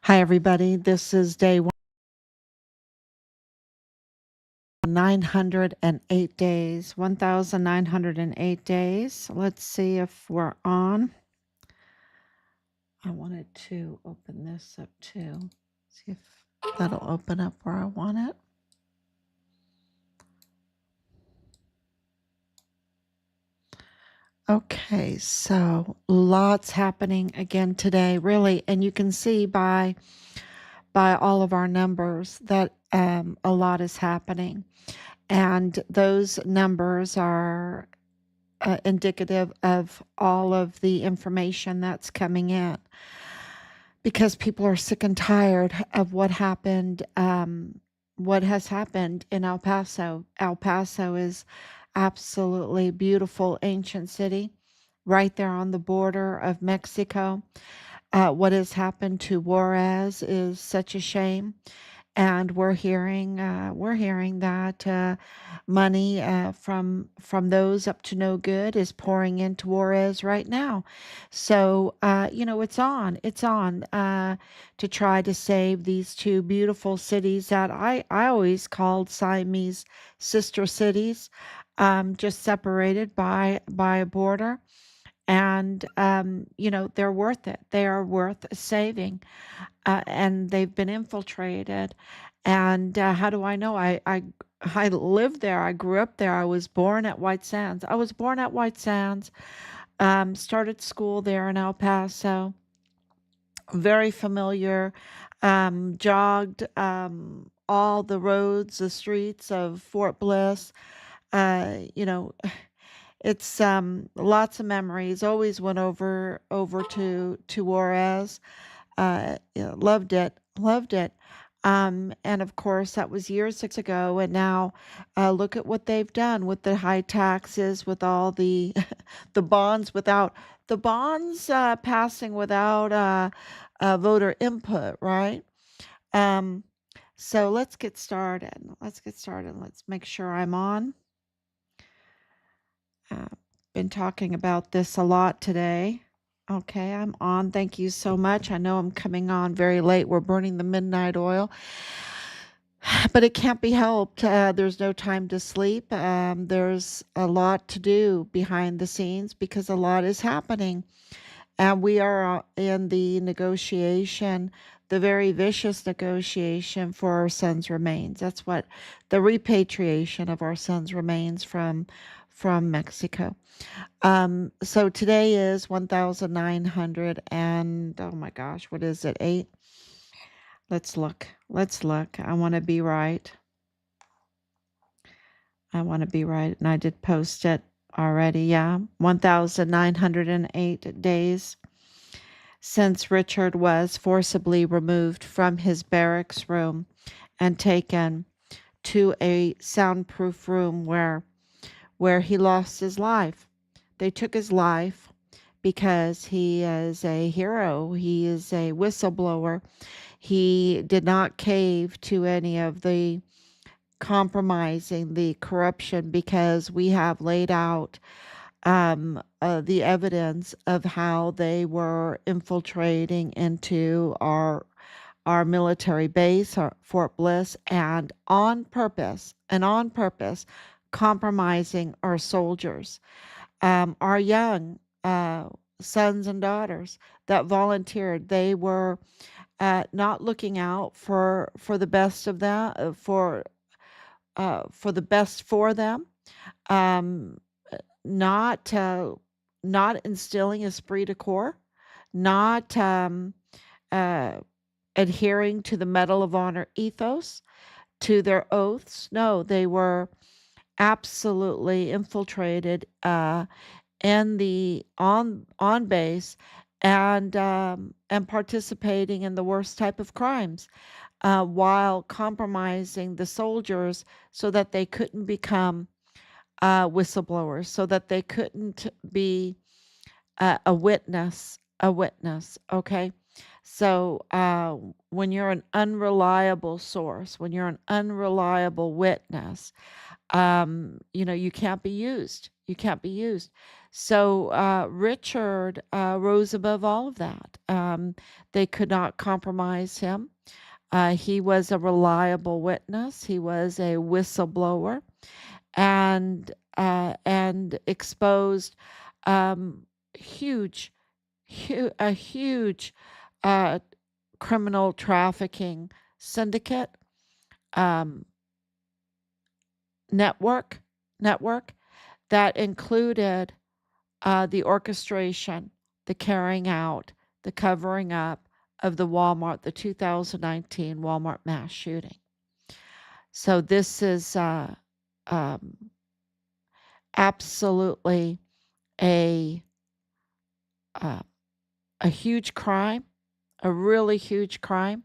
Hi, everybody. This is day 908 days, 1,908 days. Let's see if we're on. I wanted to open this up too. See if that'll open up where I want it. Okay, so lots happening again today, really, and you can see by all of our numbers that a lot is happening. And those numbers are indicative of all of the information that's coming in because people are sick and tired of what happened, what has happened in El Paso. El Paso is absolutely beautiful ancient city right there on the border of Mexico. What has happened to Juarez is such a shame, and we're hearing that money from those up to no good is pouring into Juarez right now. So it's on to try to save these two beautiful cities that I always called Siamese sister cities, just separated by a border. And they're worth it. They are worth saving, and they've been infiltrated. And how do I know? I lived there. I grew up there. I was born at White Sands. Started school there in El Paso. Very familiar. Jogged all the roads, the streets of Fort Bliss. Uh, you know, it's lots of memories. Always went over to Juarez. Loved it, loved it. And of course, that was years ago. And now, look at what they've done with the high taxes, with all the the bonds without the bonds passing without voter input, right? Um, so let's get started. Let's make sure I'm on. Uh, been talking about this a lot today. Okay, I'm on. Thank you so much. I know I'm coming on very late. We're burning the midnight oil, but it can't be helped. There's no time to sleep. There's a lot to do behind the scenes because a lot is happening. And we are in the negotiation, the very vicious negotiation for our son's remains. That's what the repatriation of our son's remains from Mexico. So today is 1,900 and oh my gosh, what is it? 8? Let's look. I want to be right. And I did post it already. Yeah. 1,908 days since Richard was forcibly removed from his barracks room and taken to a soundproof room where he lost his life. They took his life because he is a hero. He is a whistleblower. He did not cave to any of the compromising, the corruption, because we have laid out the evidence of how they were infiltrating into our military base, our Fort Bliss, and on purpose, compromising our soldiers, our young sons and daughters that volunteered. They were not looking out for the best of them, for the best for them, um, not not instilling esprit de corps, not uh, adhering to the Medal of Honor ethos, to their oaths. No, they were absolutely infiltrated in the on base, and participating in the worst type of crimes, while compromising the soldiers so that they couldn't become whistleblowers, so that they couldn't be a witness. Okay. So when you're an unreliable source, when you're an unreliable witness, you can't be used. You can't be used. So Richard rose above all of that. They could not compromise him. He was a reliable witness. He was a whistleblower, and exposed um, huge, a huge uh, criminal trafficking syndicate, um, network network that included the orchestration, the carrying out, the covering up of the 2019 Walmart mass shooting. So this is um, absolutely a uh, a huge crime, a really huge crime,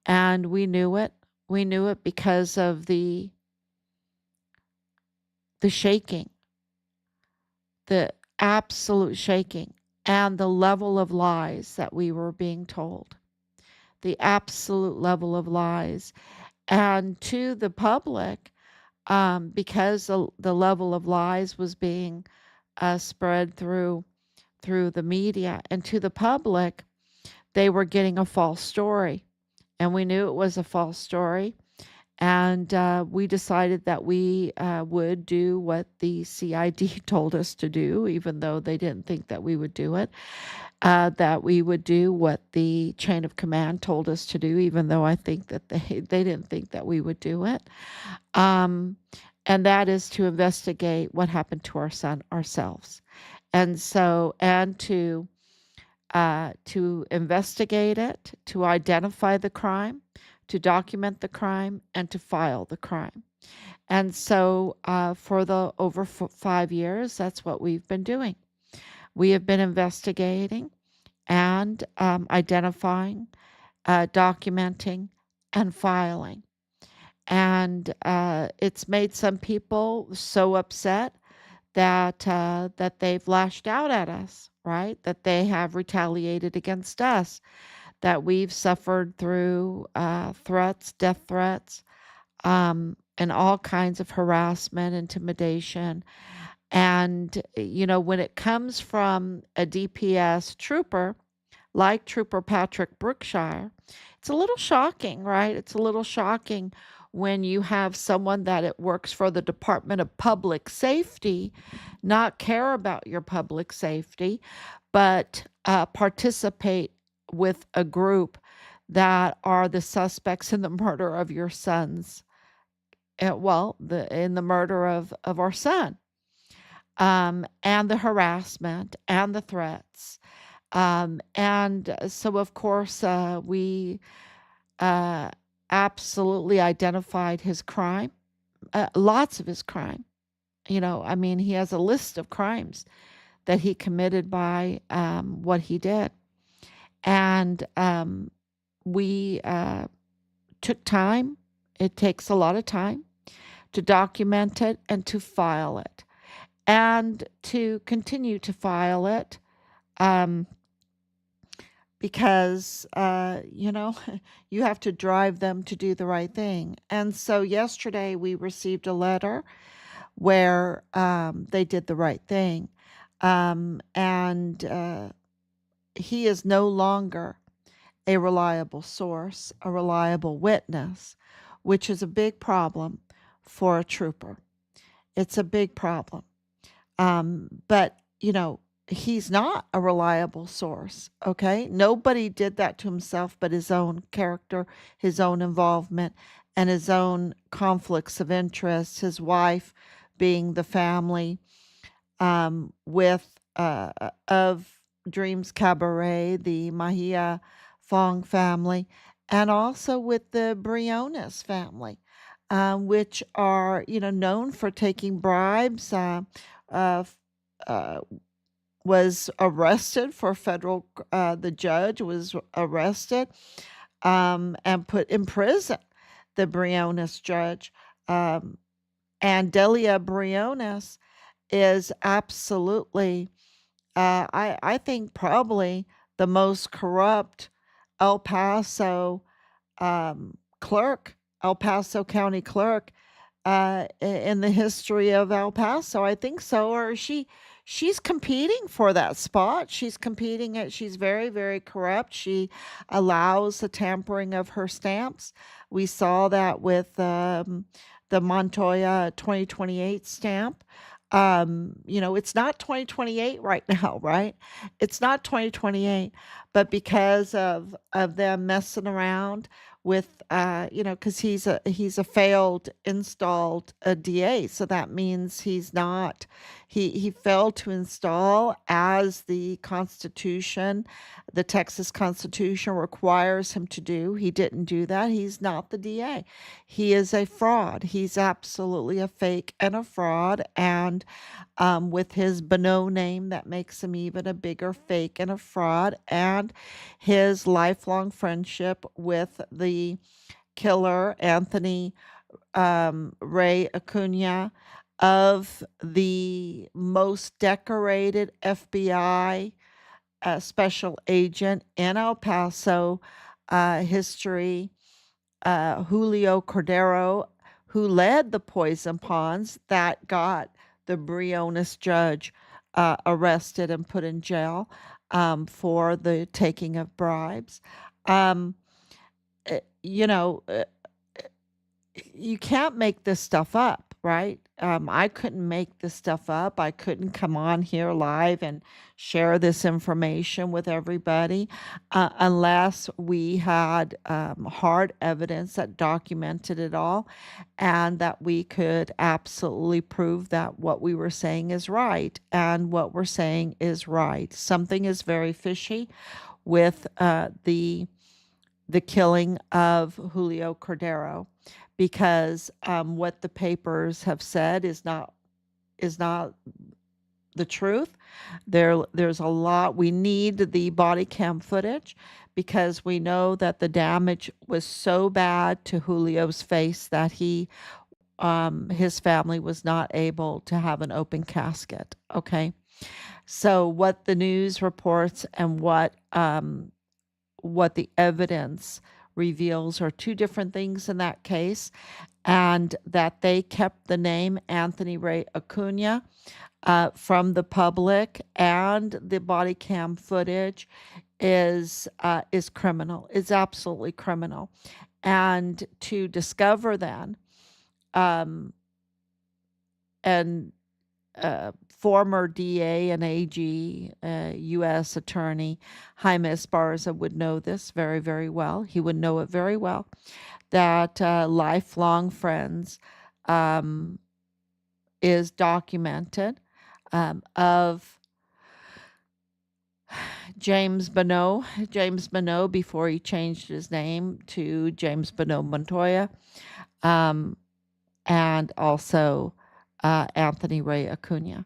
and we knew it. We knew it because of the shaking, the absolute shaking, and the level of lies that we were being told. The absolute level of lies. And to the public, because the level of lies was being spread through the media, and to the public, they were getting a false story. And we knew it was a false story. And we decided that we would do what the CID told us to do, even though they didn't think that we would do it. That we would do what the chain of command told us to do, even though I think that they didn't think that we would do it. Um, and that is to investigate what happened to our son ourselves. And so, and to investigate it, to identify the crime, to document the crime, and to file the crime. And so, for the over 5 years, that's what we've been doing. We have been investigating and identifying, documenting, and filing. And it's made some people so upset that they've lashed out at us, right? That they have retaliated against us, that we've suffered through threats, death threats, and all kinds of harassment, intimidation. And, when it comes from a DPS trooper, like Trooper Patrick Brookshire, it's a little shocking, right? It's a little shocking when you have someone that it works for the Department of Public Safety not care about your public safety, but participate with a group that are the suspects in the murder of your sons. In the murder of our son, and the harassment and the threats. And so, of course, we uh, absolutely identified his crime, lots of his crime. I mean, he has a list of crimes that he committed by what he did. And we took time, it takes a lot of time to document it and to file it, and to continue to file it. Um, because you have to drive them to do the right thing. And so yesterday we received a letter where they did the right thing, and he is no longer a reliable source, a reliable witness, which is a big problem for a trooper. It's a big problem. But, he's not a reliable source, okay? Nobody did that to himself but his own character, his own involvement, and his own conflicts of interest, his wife being the family with of Dreams Cabaret, the Mahia Fong family, and also with the Briones family, which are, known for taking bribes. Uh, uh, was arrested for federal. The judge was arrested and put in prison. The Briones judge, and Delia Briones is absolutely, I think, probably the most corrupt El Paso clerk, El Paso County clerk, in the history of El Paso. I think so. Or she's competing for that spot. She's very, very corrupt. She allows the tampering of her stamps. We saw that with the Montoya 2028 stamp. It's not 2028 right now, right? It's not 2028, but because of them messing around with because he's a failed installed DA, so that means he failed to install as the Texas Constitution requires him to do. He didn't do that. He's not the DA. He is a fraud. He's absolutely a fake and a fraud. And with his Bonneau name, that makes him even a bigger fake and a fraud. And his lifelong friendship with the killer, Anthony Ray Acuna, of the most decorated FBI special agent in El Paso history, Julio Cordero, who led the poison ponds that got the Briones judge arrested and put in jail for the taking of bribes. Um, eh, you know, uh, you can't make this stuff up, right? I couldn't make this stuff up. I couldn't come on here live and share this information with everybody unless we had hard evidence that documented it all and that we could absolutely prove that what we were saying is right. And what we're saying is right. Something is very fishy with the killing of Julio Cordero because what the papers have said is not the truth. There's a lot. We need the body cam footage because we know that the damage was so bad to Julio's face that his family was not able to have an open casket. Okay, so what the news reports and what the evidence reveals are two different things in that case, and that they kept the name Anthony Ray Acuna from the public, and the body cam footage is criminal. Is absolutely criminal, and to discover then, um, and former DA and AG, U.S. Attorney Jaime Esparza would know this very, very well. He would know it very well that lifelong friends um, is documented of James Bonneau. James Bonneau, before he changed his name to James Bonneau Montoya, um, and also Anthony Ray Acuna.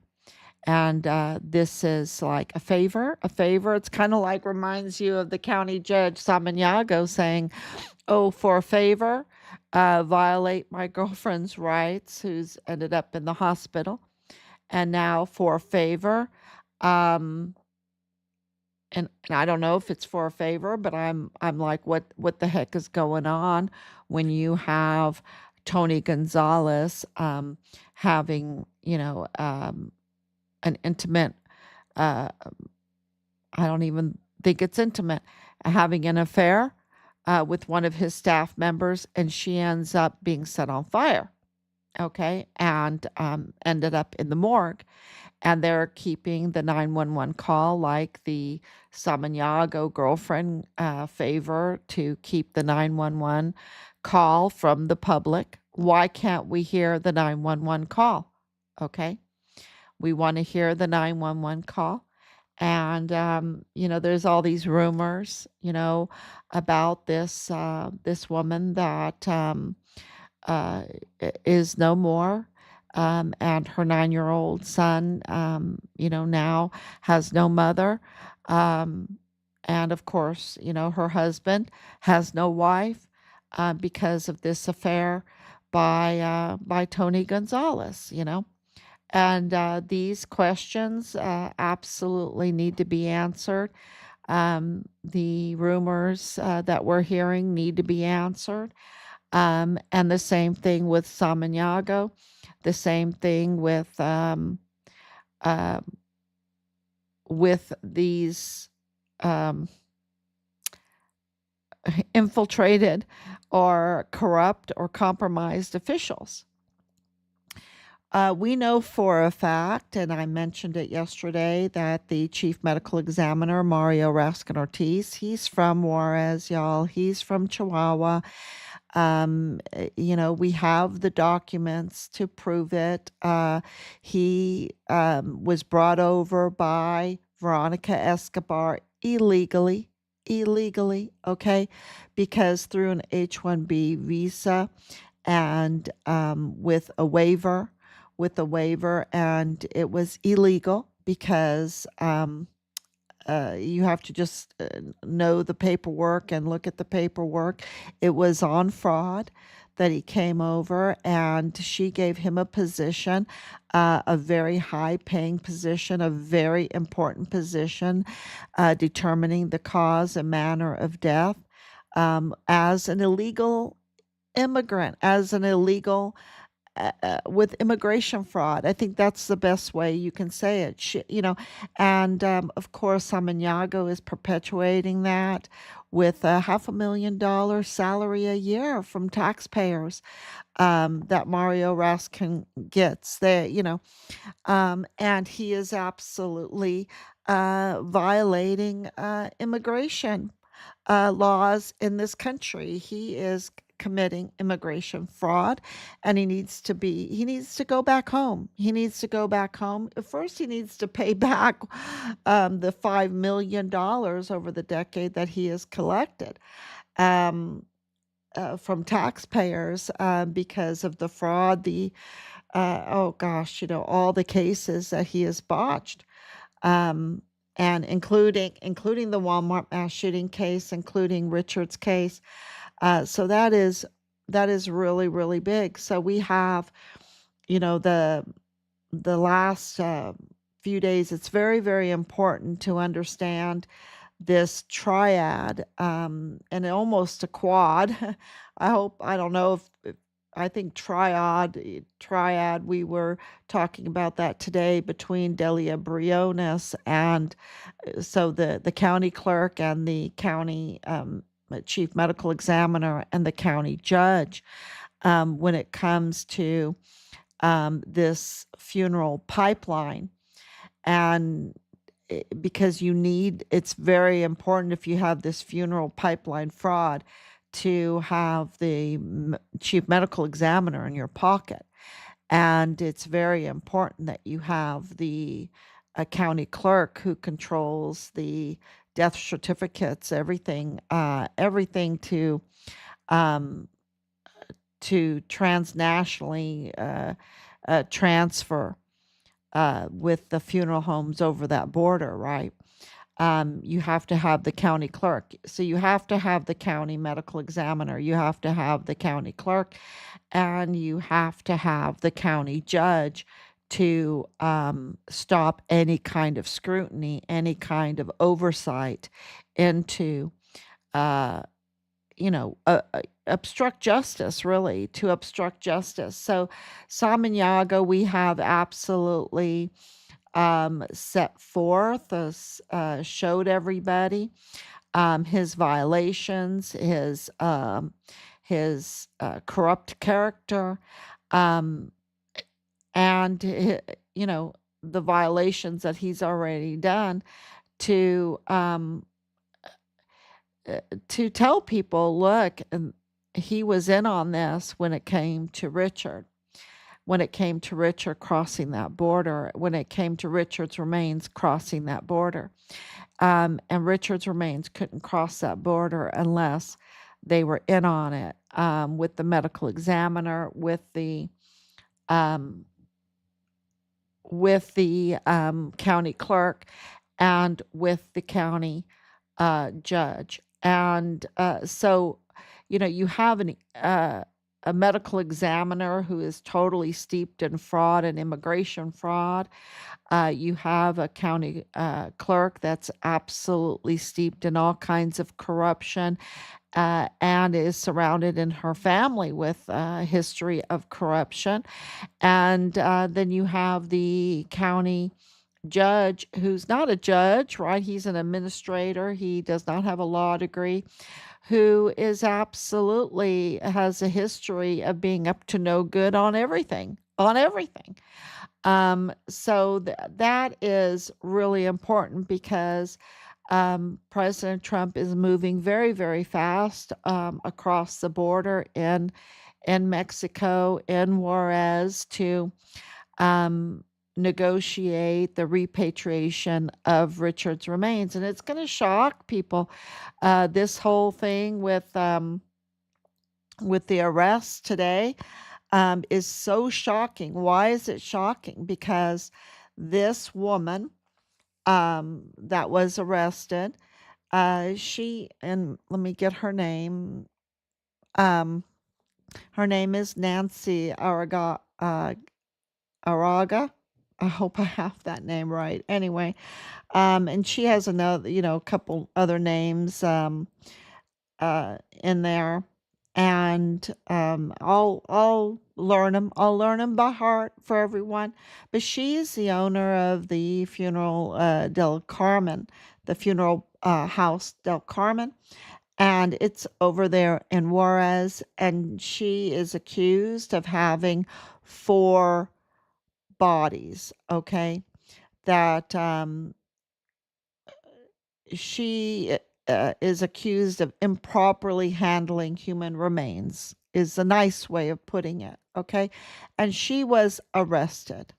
And this is like a favor. It's kind of like reminds you of the county judge Samaniago saying, oh, for a favor, violate my girlfriend's rights, who's ended up in the hospital. And now for a favor, um, and I don't know if it's for a favor, but I'm like, what the heck is going on when you have Tony Gonzalez having, an intimate, uh, I don't even think it's intimate, having an affair with one of his staff members, and she ends up being set on fire. Okay, and ended up in the morgue, and they're keeping the 911 call like the Samaniago girlfriend favor to keep the 911 call from the public. Why can't we hear the 911 call? Okay, we want to hear the 911 call. And there's all these rumors, about this woman that uh, is no more. And her 9-year-old son, now has no mother. Um, and of course, her husband has no wife because of this affair by Tony Gonzalez, And these questions absolutely need to be answered. The rumors that we're hearing need to be answered. And the same thing with Samaniago, the same thing with with these um, infiltrated or corrupt or compromised officials. We know for a fact, and I mentioned it yesterday, that the chief medical examiner, Mario Raskin Ortiz, he's from Juarez, y'all. He's from Chihuahua. We have the documents to prove it. He was brought over by Veronica Escobar illegally, okay, because through an H-1B visa and with a waiver, and it was illegal because you have to just know the paperwork and look at the paperwork. It was on fraud that he came over, and she gave him a position, a very high paying position, a very important position, determining the cause and manner of death, as an illegal immigrant, as an illegal with immigration fraud. I think that's the best way you can say it. And of course, Samaniego is perpetuating that with a $500,000 salary a year from taxpayers, that Mario Raskin gets. And he is absolutely violating immigration laws in this country. He is committing immigration fraud, and he needs to go back home. He needs to go back home. First, he needs to pay back the $5 million over the decade that he has collected um, from taxpayers because of the fraud, oh gosh, all the cases that he has botched, um, and including the Walmart mass shooting case, including Richard's case. So that is really, really big. So we have, the last few days. It's very, very important to understand this triad, and almost a quad. I don't know if I think triad. We were talking about that today between Delia Briones and so the county clerk and the county chief medical examiner and the county judge, when it comes to this funeral pipeline. And because it's very important, if you have this funeral pipeline fraud, to have the chief medical examiner in your pocket. And it's very important that you have the county clerk who controls the death certificates, everything um, to transnationally transfer with the funeral homes over that border, right? You have to have the county clerk. So you have to have the county medical examiner, you have to have the county clerk, and you have to have the county judge to stop any kind of scrutiny, any kind of oversight into, uh, obstruct justice, really, to obstruct justice. So, Samaniego, we have absolutely set forth, showed everybody his violations, his corrupt character, um, and the violations that he's already done to tell people, look, he was in on this when it came to Richard. When it came to Richard crossing that border, when it came to Richard's remains crossing that border. And Richard's remains couldn't cross that border unless they were in on it, with the medical examiner, um, with the county clerk, and with the county judge. And so, you have a medical examiner who is totally steeped in fraud and immigration fraud. You have a county clerk that's absolutely steeped in all kinds of corruption, and is surrounded in her family with a history of corruption. And then you have the county judge who's not a judge, right? He's an administrator. He does not have a law degree, who is absolutely has a history of being up to no good on everything, on everything. So that is really important because President Trump is moving very, very fast across the border in Mexico, in Juarez, to um, negotiate the repatriation of Richard's remains. And it's going to shock people. This whole thing with the arrest today is so shocking. Why is it shocking? Because this woman that was arrested, she, and let me get her name. Um, Her name is Nancy Araga. I hope I have that name right. Anyway, and she has another, a couple other names in there, and I'll learn them. I'll learn them by heart for everyone. But she's the owner of the funeral del Carmen, the funeral house del Carmen, and it's over there in Juarez. And she is accused of having 4 bodies. Okay, that she is accused of improperly handling human remains, is a nice way of putting it. Okay, and she was arrested.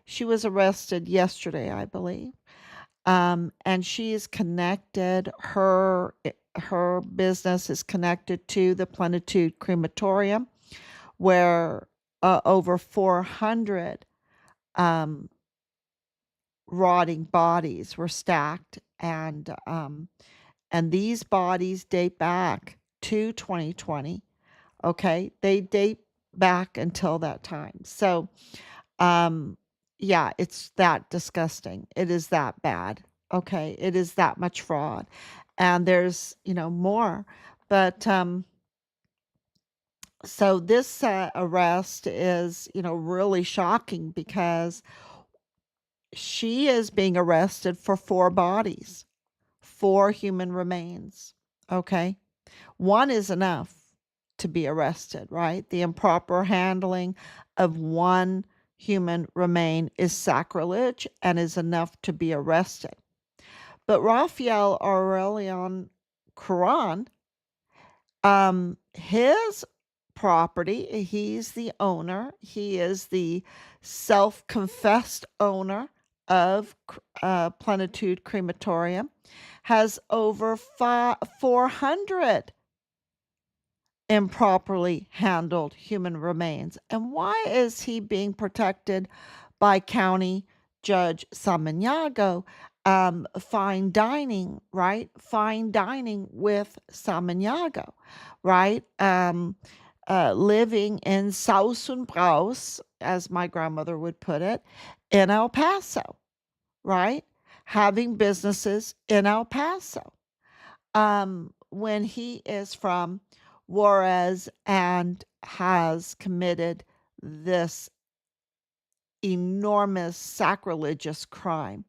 She was arrested yesterday, I believe. And she is connected. Her business is connected to the Plenitude Crematorium, where over 400 um, rotting bodies were stacked, and these bodies date back to 2020. Okay, they date back until that time. So, um, yeah, it's that disgusting. It is that bad. Okay, it is that much fraud, and there's more, but so this arrest is really shocking because she is being arrested for 4 bodies, 4 human remains. Okay. One is enough to be arrested, right? The improper handling of one human remain is sacrilege and is enough to be arrested. But Raphael Aurelian Quran, his property, he's the owner, he is the self-confessed owner of Plenitude Crematorium, has over 400 improperly handled human remains. And why is he being protected by County Judge Samaniego? Fine dining, right? Fine dining with Samaniego, right? Living in Sausenbraus, as my grandmother would put it, in El Paso, right? Having businesses in El Paso. When he is from Juarez and has committed this enormous sacrilegious crime,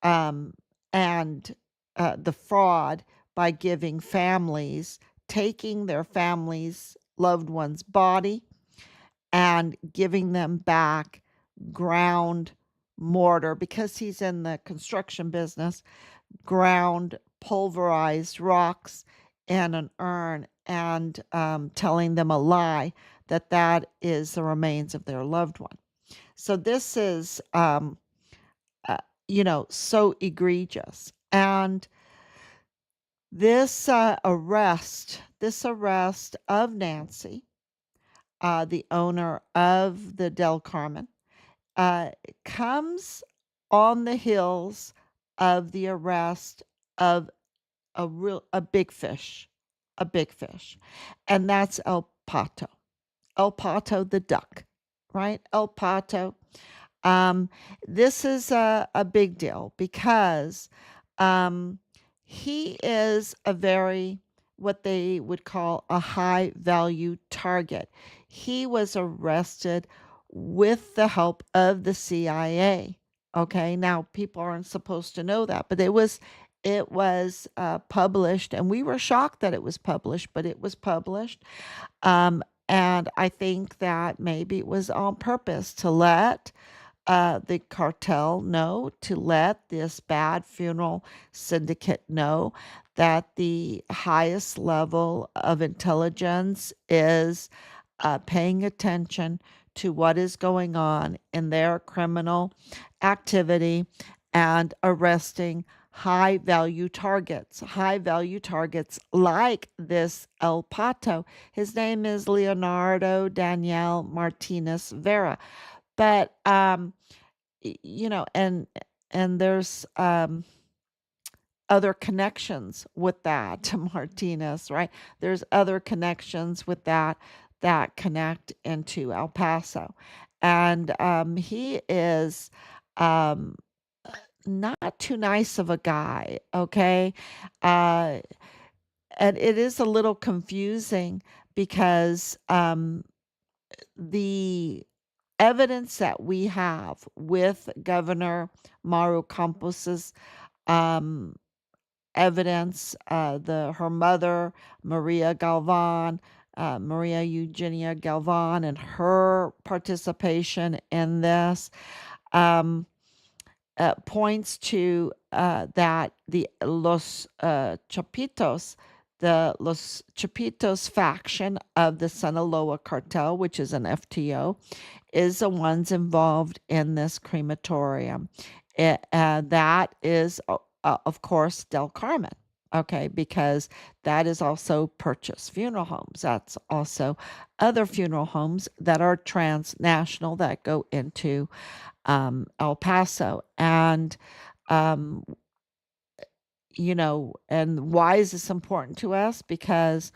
um, and the fraud by giving families, taking their families' loved one's body and giving them back ground mortar, because he's in the construction business, ground pulverized rocks in an urn, and telling them a lie that that is the remains of their loved one. So this is, so egregious. And this arrest of Nancy, the owner of the Del Carmen, comes on the heels of the arrest of a big fish, and that's El Pato the duck, right? El Pato. Um, this is a big deal because he is a very, what they would call a high value target. He was arrested with the help of the CIA. Okay, now people aren't supposed to know that, but it was published, and we were shocked that it was published, but it was published. And I think that maybe it was on purpose to let the cartel know, to let this bad funeral syndicate know that the highest level of intelligence is paying attention to what is going on in their criminal activity and arresting high value targets like this El Pato. His name is Leonardo Daniel Martinez Vera. But and there's other connections with that to Martinez, right? There's other connections with that connect into El Paso. And he is um, not too nice of a guy, okay? Uh, and it is a little confusing because the evidence that we have with Governor Maru Campos's um, evidence, her mother, Maria Eugenia Galvan, and her participation in this um, points to that the Los Chapitos faction of the Sinaloa cartel, which is an FTO, is the ones involved in this crematorium. That is, of course, Del Carmen. Okay, because that is also Purchase Funeral Homes. That's also other funeral homes that are transnational that go into El Paso. And, um, and why is this important to us? Because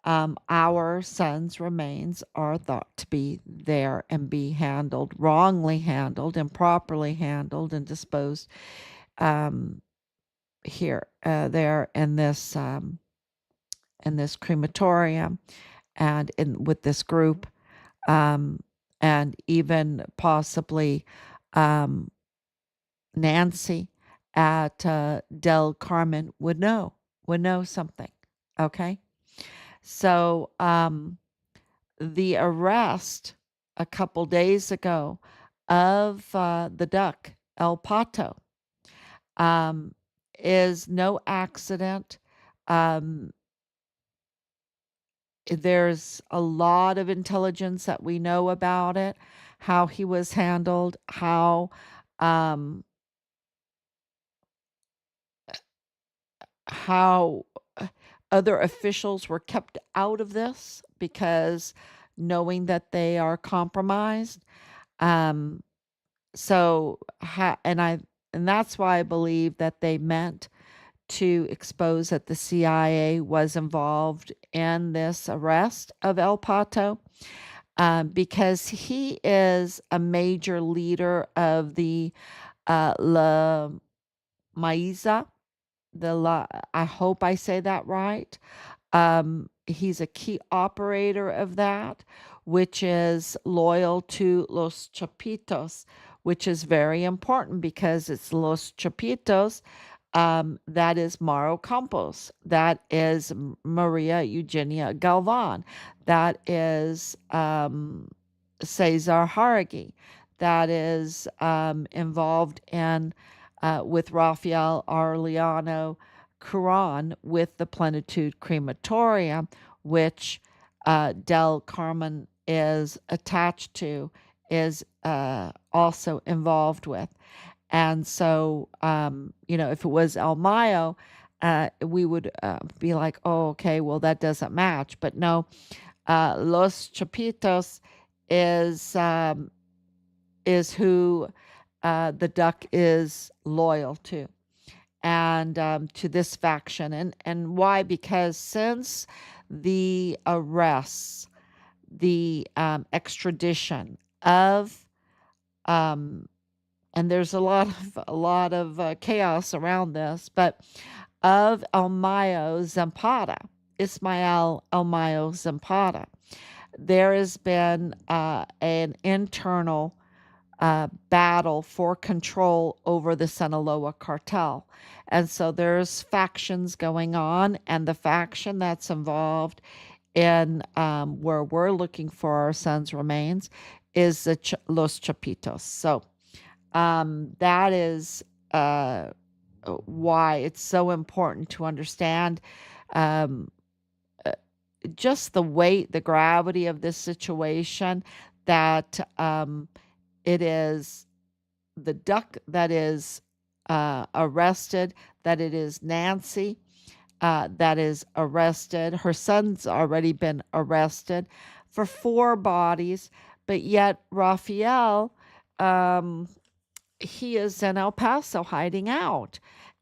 our son's remains are thought to be there and be handled, wrongly handled, improperly handled, and disposed um, there in this crematorium, and with this group, um, and even possibly um, Nancy at Del Carmen would know something. Okay, so the arrest a couple days ago of the duck El Pato um, is no accident. Um, there's a lot of intelligence that we know about it, how he was handled, um, how other officials were kept out of this because knowing that they are compromised. Um, so, and that's why I believe that they meant to expose that the CIA was involved in this arrest of El Pato, because he is a major leader of the La Maiza. I hope I say that right. He's a key operator of that, which is loyal to Los Chapitos, which is very important because it's Los Chapitos. That is Mauro Campos. That is Maria Eugenia Galvan. That is Cesar Haragi. That is involved in with Rafael Arellano Curan with the Plenitude Crematorium, which Del Carmen is attached to, is also involved with. And so, if it was El Mayo, we would be like, oh, okay, well, that doesn't match. But no, Los Chapitos is who the duck is loyal to, and to this faction. And why? Because since the arrests, the extradition of um, and there's a lot of chaos around this, but of Elmayo Zampata, Ismael Elmayo Zampata, there has been an internal battle for control over the Sinaloa cartel. And so there's factions going on, and the faction that's involved in where we're looking for our son's remains is the Los Chapitos. So that is why it's so important to understand um, just the weight, the gravity of this situation, that it is the duck that is arrested, that it is Nancy that is arrested. Her son's already been arrested for 4 bodies, but yet Raphael, um, he is in El Paso hiding out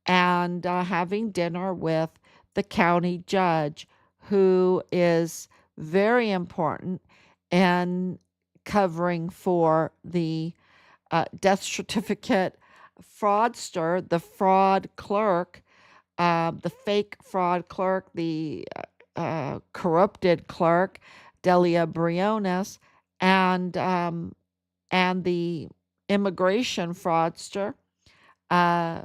and having dinner with the county judge, who is very important in covering for the death certificate fraudster, the fraud clerk, the fake fraud clerk, the corrupted clerk, Delia Briones, and the immigration fraudster, uh,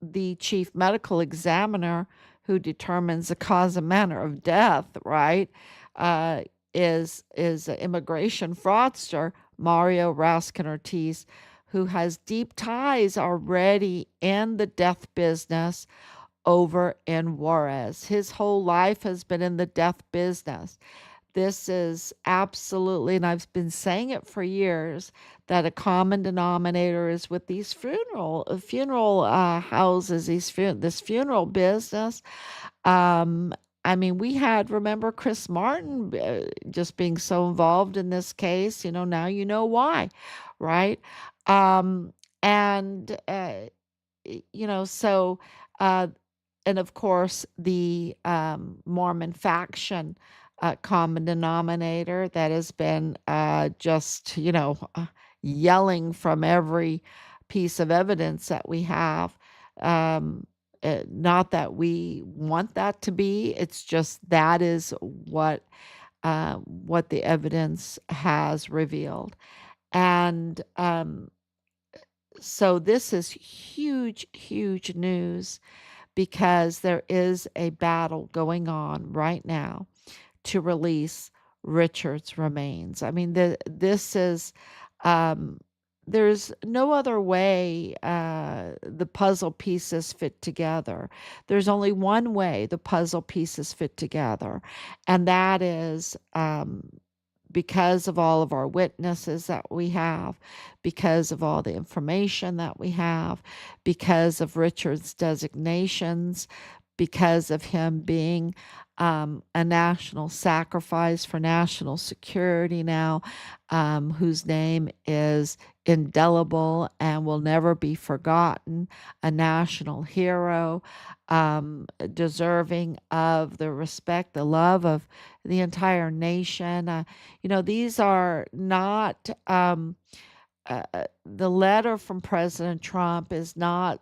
the chief medical examiner who determines the cause and manner of death, right, uh, is an immigration fraudster, Mario Raskin Ortiz, who has deep ties already in the death business over in Juarez. His whole life has been in the death business. This is absolutely, and I've been saying it for years, that a common denominator is with these funeral houses, this funeral business. Um, I mean, we had, remember Chris Martin just being so involved in this case. Now you know why, right? Um, and so uh, and of course the Mormon faction common denominator that has been just yelling from every piece of evidence that we have. um, Not that we want that to be, it's just that is what the evidence has revealed. And so this is huge, huge news, because there is a battle going on right now to release Richard's remains. I mean, this is, um, there's no other way the puzzle pieces fit together. There's only one way the puzzle pieces fit together, and that is because of all of our witnesses that we have, because of all the information that we have, because of Richard's designations, because of him being a national sacrifice for national security now, whose name is indelible and will never be forgotten, a national hero, deserving of the respect, the love of the entire nation. These are not, the letter from President Trump is uh,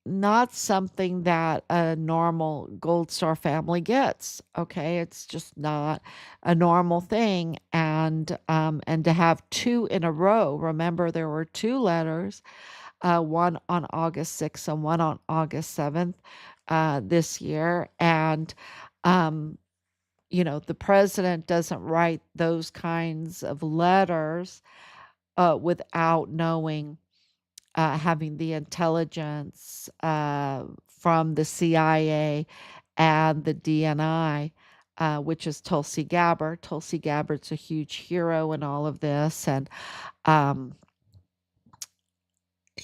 not something that a normal Gold Star family gets. Okay, it's just not a normal thing, and to have 2 in a row. Remember, there were 2 letters, one on August 6th and one on August 7th this year, and the president doesn't write those kinds of letters without knowing, having the intelligence from the CIA and the DNI, which is Tulsi Gabbard. Tulsi Gabbard's a huge hero in all of this. And, um,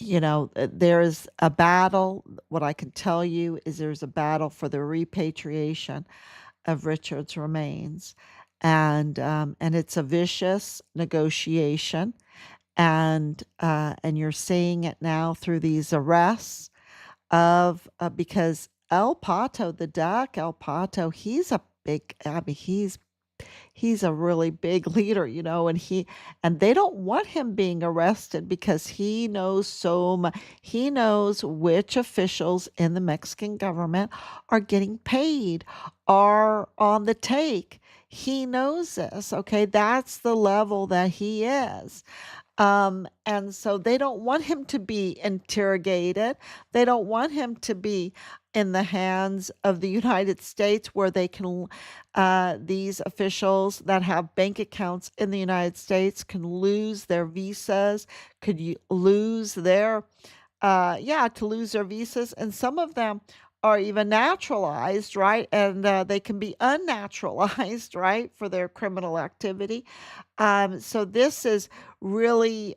there is a battle. What I can tell you is there's a battle for the repatriation of Richard's remains. And it's a vicious negotiation, and you're seeing it now through these arrests of because El Pato, the duck, El Pato, he's a big, I mean, he's a really big leader, and they don't want him being arrested because he knows so much. He knows which officials in the Mexican government are getting paid, are on the take. He knows this. Okay, that's the level that he is. And so they don't want him to be interrogated. They don't want him to be in the hands of the United States where they can, these officials that have bank accounts in the United States can lose their visas, lose their to lose their visas, and some of them are even naturalized, right? And they can be unnaturalized, right, for their criminal activity. So this is really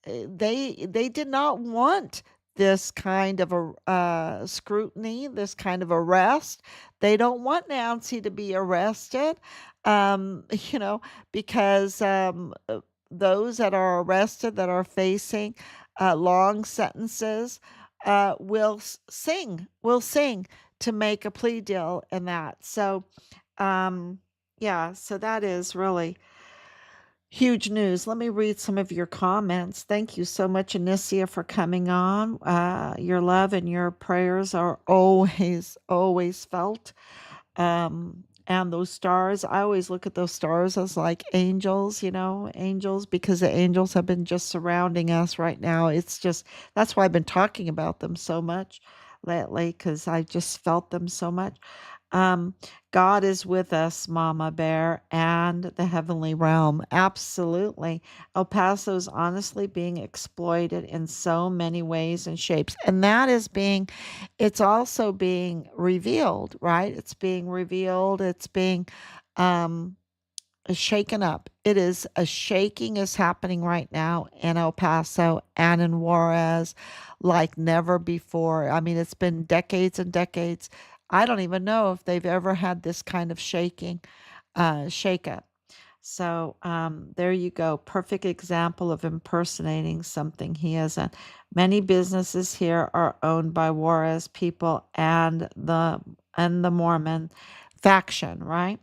they did not want this kind of a scrutiny, this kind of arrest. They don't want Nancy to be arrested, you know, because those that are arrested that are facing long sentences will sing to make a plea deal in that. So um, yeah, so that is really huge news. Let me read some of your comments. Thank you so much, Anicia, for coming on. Your love and your prayers are always felt. And those stars, I always look at those stars as like angels, angels, because the angels have been just surrounding us right now. It's just, that's why I've been talking about them so much lately, because I just felt them so much. Um, God is with us, Mama Bear, and the heavenly realm. Absolutely. El Paso is honestly being exploited in so many ways and shapes. And that is it's also being revealed, right? It's being revealed. It's being um, shaken up. It is a shaking is happening right now in El Paso and in Juarez like never before. I mean, it's been decades and decades. I don't even know if they've ever had this kind of shake up. So there you go. Perfect example of impersonating something he isn't. Many businesses here are owned by Juarez people and the Mormon faction, right?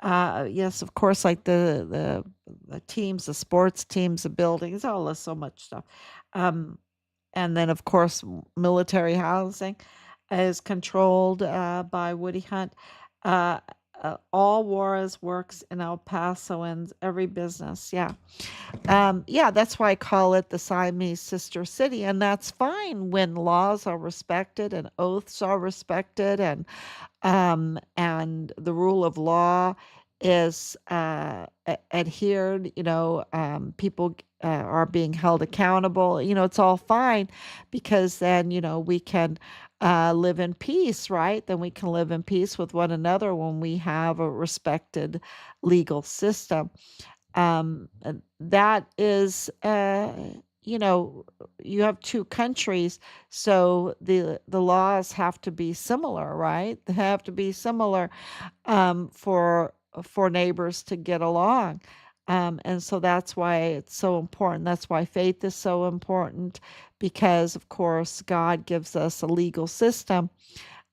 Yes, of course, like the teams, the sports teams, the buildings, all this so much stuff. Um, and then, of course, military housing is controlled by Woody Hunt. Uh, all Juarez works in El Paso and every business. Yeah. Yeah, that's why I call it the Siamese sister city. And that's fine when laws are respected and oaths are respected and the rule of law is adhered. People are being held accountable. It's all fine because then we can live in peace, right? Then we can live in peace with one another when we have a respected legal system. That is, you have two countries, so the laws have to be similar, right? They have to be similar for neighbors to get along. And so that's why it's so important. That's why faith is so important because, of course, God gives us a legal system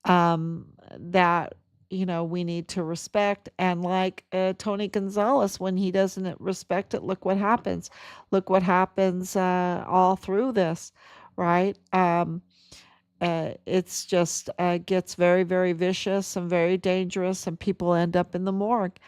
that we need to respect. And like Tony Gonzalez, when he doesn't respect it, look what happens. Look what happens all through this, right? It's just gets very, very vicious and very dangerous, and people end up in the morgue.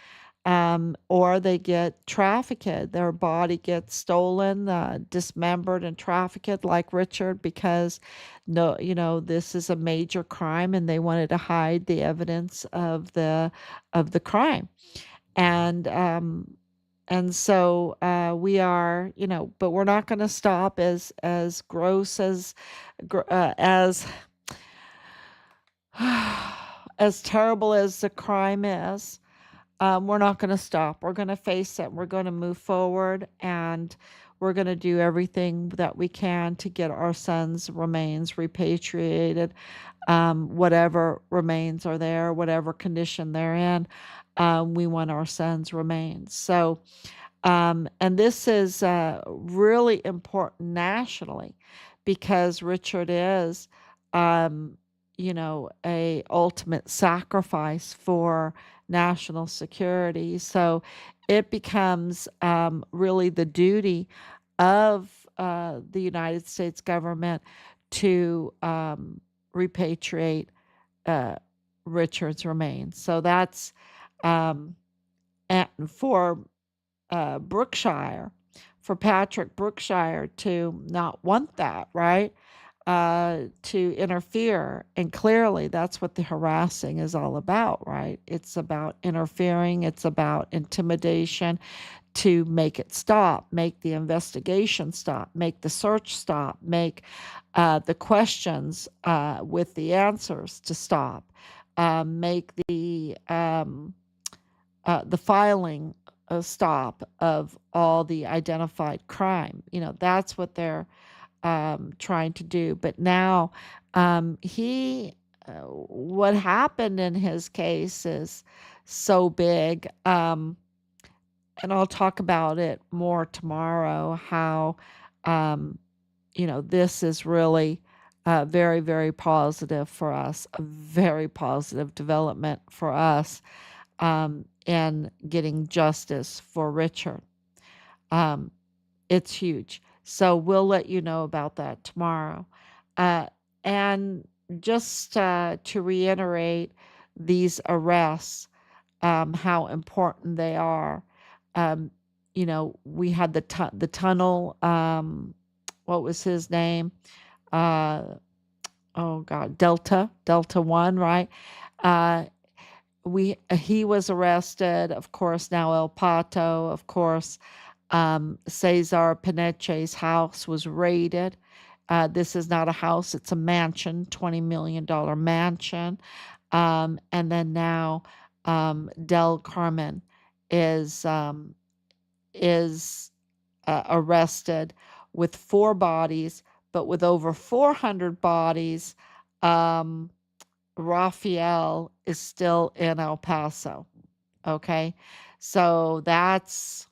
Or they get trafficked. Their body gets stolen, dismembered, and trafficked, like Richard, because no, this is a major crime, and they wanted to hide the evidence of the crime. And so we are, but we're not going to stop as gross as as terrible as the crime is. We're not going to stop. We're going to face it. We're going to move forward, and we're going to do everything that we can to get our sons' remains repatriated. Whatever remains are there, whatever condition they're in, we want our sons' remains. So, and this is really important nationally because Richard is, um, a ultimate sacrifice for national security. So it becomes really the duty of the United States government to repatriate uh, Richard's remains. So that's um, for Brookshire, for Patrick Brookshire to not want that, right? To interfere. And clearly, that's what the harassing is all about, right? It's about interfering, it's about intimidation to make it stop, make the investigation stop, make the search stop, make the questions with the answers to stop, make the filing stop of all the identified crime. That's what they're trying to do. But now, what happened in his case is so big. And I'll talk about it more tomorrow, how, um, this is really very, very positive for us, a very positive development for us in getting justice for Richard. Um, it's huge. So we'll let you know about that tomorrow. Uh, and just to reiterate these arrests, how important they are. Um, we had the tunnel. What was his name? Uh, oh God, Delta One, right? Uh, we He was arrested. Of course, now El Pato. Of course, Cesar Pineche's house was raided. This is not a house; it's a mansion, $20 million mansion. And then now, Del Carmen is is arrested with 4 bodies, but with over 400 bodies. Um, Raphael is still in El Paso. Okay, so that's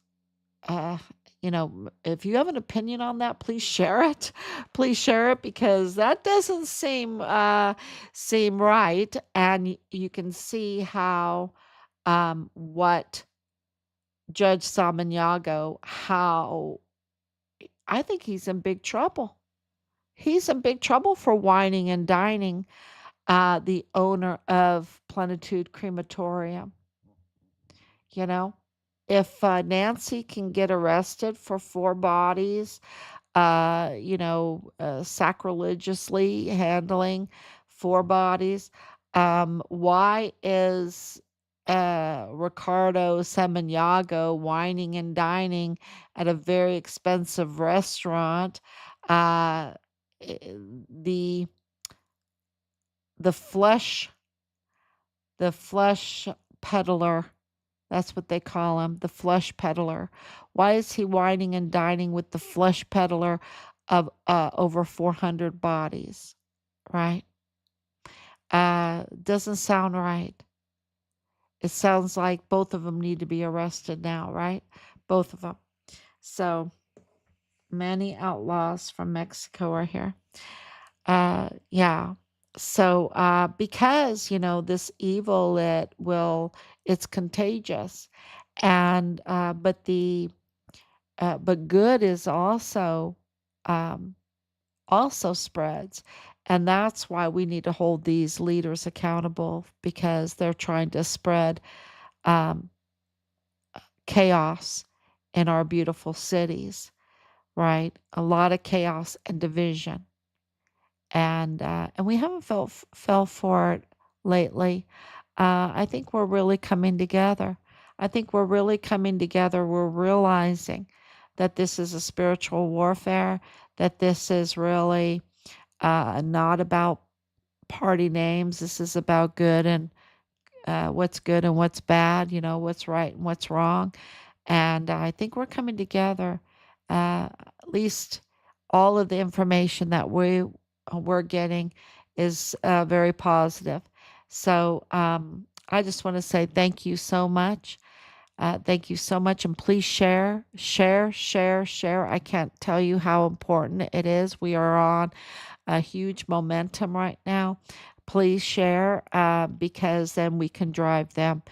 uh, if you have an opinion on that, please share it. Please share it because that doesn't seem right, and you can see how what Judge Samaniago, how I think he's in big trouble. He's in big trouble for whining and dining the owner of Plenitude Crematorium. You know, if Nancy can get arrested for 4 bodies, sacrilegiously handling 4 bodies, why is Ricardo Semeniago whining and dining at a very expensive restaurant? Uh, eh, the the flesh the flesh peddler, that's what they call him, the flesh peddler. Why is he whining and dining with the flesh peddler of over 400 bodies? Right? Doesn't sound right. It sounds like both of them need to be arrested now, right? Both of them. So many outlaws from Mexico are here. Yeah. So because this evil, it's contagious, and but good is um, also spreads, and that's why we need to hold these leaders accountable because they're trying to spread um, chaos in our beautiful cities, right? A lot of chaos and division, and we haven't fell for it lately. I think we're really coming together. I think we're really coming together. We're realizing that this is a spiritual warfare, that this is really not about party names. This is about good and what's good and what's bad, what's right and what's wrong. And I think we're coming together. At least all of the information that we're getting is very positive. So I just want to say thank you so much. Thank you so much. And please share, share, share, share. I can't tell you how important it is. We are on a huge momentum right now. Please share because then we can drive them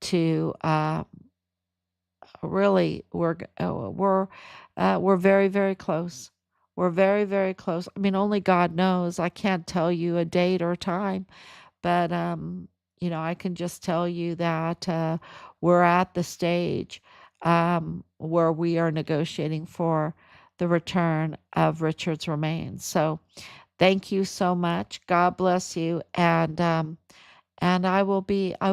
to really we're very, very close. We're very, very close. I mean, only God knows. I can't tell you a date or time, but I can just tell you that we're at the stage. where we are negotiating for the return of Richard's remains. So thank you so much. God bless you, and I